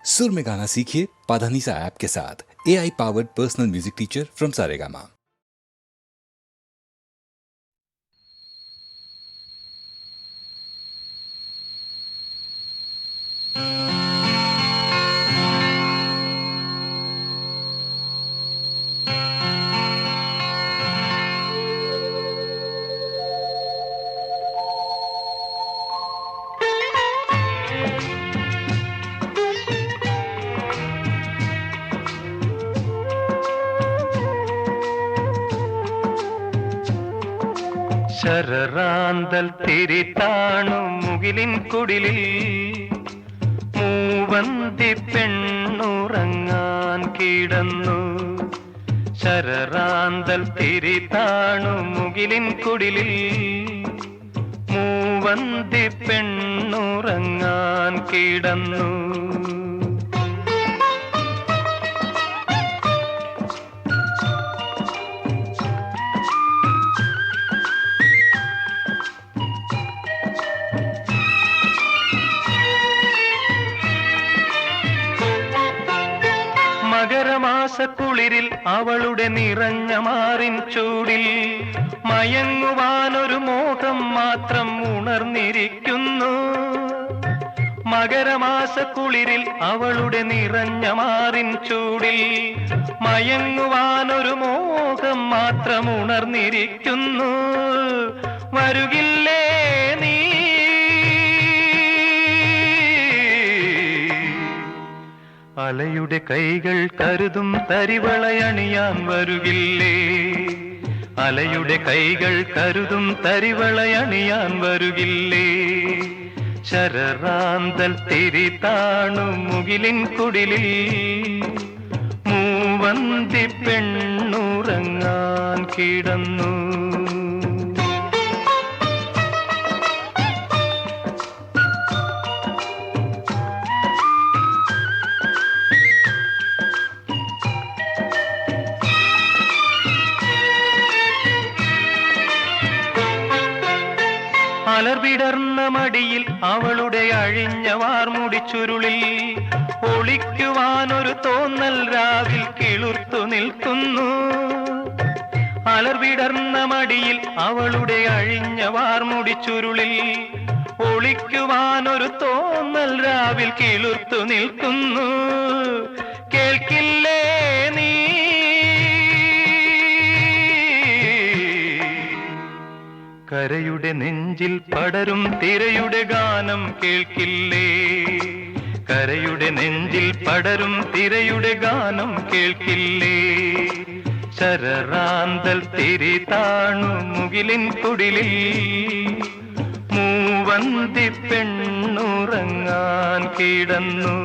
सुर में गाना सीखिए पाधानीसा ऐप के साथ। AI powered personal music teacher from Saregama. ശരറാന്തൽ തിരിതാണു മുകിലിൻ കുടിലിൽ മൂവന്തി പെണ്ണുറങ്ങാൻ കിടന്നു. ശരറാന്തൽ തിരിതാണു മുകിലിൻ കുടിലിൽ മൂവന്തി പെണ്ണുറങ്ങാൻ കിടന്നു. മകരമാസക്കുളിരിൽ അവളുടെ നിറഞ്ഞ മാറിൻ ചൂടിൽ മയങ്ങുവാനൊരു മോഹം മാത്രം ഉണർന്നിരിക്കുന്നു. മകരമാസക്കുളിരിൽ അവളുടെ നിറഞ്ഞ മാറിൻ ചൂടിൽ മയങ്ങുവാനൊരു മോഹം മാത്രം ഉണർന്നിരിക്കുന്നു. വരുകില്ലേ നീ അലയുടെ കൈകൾ കരുതും തരിവളയണിയാൻ വരുകില്ലേ? അലയുടെ കൈകൾ കരുതും തരിവളയണിയാൻ വരുകില്ലേ? ശരറാന്തൽ തിരിതാണു മുകിലിൻ കുടിലിൽ മൂവന്തി പെണ്ണുറങ്ങാൻ കിടന്നു. അലർവിടർന്ന മടിയിൽ അവളുടെ അഴിഞ്ഞ വാർമുടി ചുരുളിൽ ഒളിക്കുവാനൊരു തോന്നൽ രാവിൽ കിളിർത്തു നിൽക്കുന്നു. അലർവിടർന്ന മടിയിൽ അവളുടെ അഴിഞ്ഞ വാർമുടി ചുരുളിൽ ഒളിക്കുവാനൊരു തോന്നൽ രാവിൽ കിളിർത്തു നിൽക്കുന്നു. കേൾക്കില്ലേ നീ കരയുടെ നെഞ്ചിൽ പടരും തിരയുടെ ഗാനം കേൾക്കില്ലേ? കരയുടെ നെഞ്ചിൽ പടരും തിരയുടെ ഗാനം കേൾക്കില്ലേ? ശരറാന്തൽ തിരിതാണു മുകിലിൻ കുടിലിൽ മൂവന്തി പെണ്ണുറങ്ങാൻ കിടന്നു.